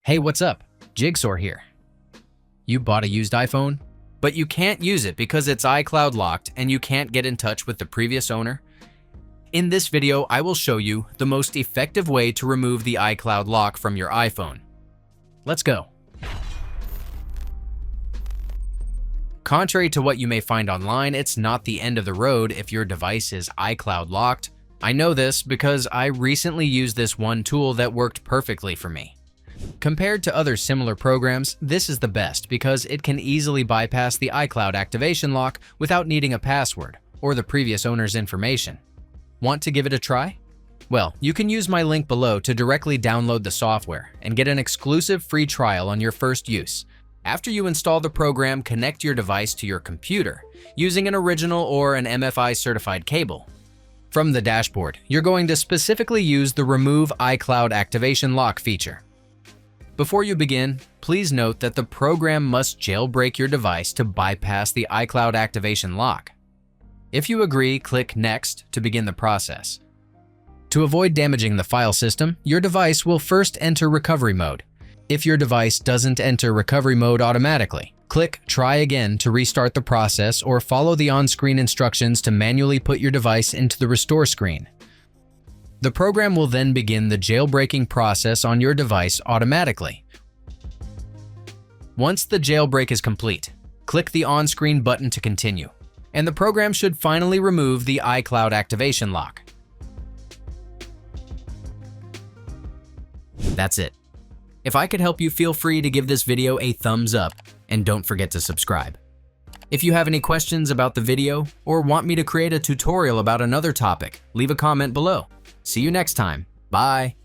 Hey, what's up? Jigxor here. You bought a used iPhone, but you can't use it because it's iCloud-locked and you can't get in touch with the previous owner? In this video, I will show you the most effective way to remove the iCloud lock from your iPhone. Let's go. Contrary to what you may find online, it's not the end of the road if your device is iCloud locked. I know this because I recently used this one tool that worked perfectly for me. Compared to other similar programs, this is the best because it can easily bypass the iCloud activation lock without needing a password or the previous owner's information. Want to give it a try? Well, you can use my link below to directly download the software and get an exclusive free trial on your first use. After you install the program, connect your device to your computer using an original or an MFI certified cable. From the dashboard, you're going to specifically use the Remove iCloud Activation Lock feature. Before you begin, please note that the program must jailbreak your device to bypass the iCloud activation lock. If you agree, click Next to begin the process. To avoid damaging the file system, your device will first enter recovery mode. If your device doesn't enter recovery mode automatically, click Try again to restart the process or follow the on-screen instructions to manually put your device into the restore screen. The program will then begin the jailbreaking process on your device automatically. Once the jailbreak is complete, click the on-screen button to continue, and the program should finally remove the iCloud activation lock. That's it. If I could help you, feel free to give this video a thumbs up, and don't forget to subscribe. If you have any questions about the video or want me to create a tutorial about another topic, leave a comment below. See you next time. Bye.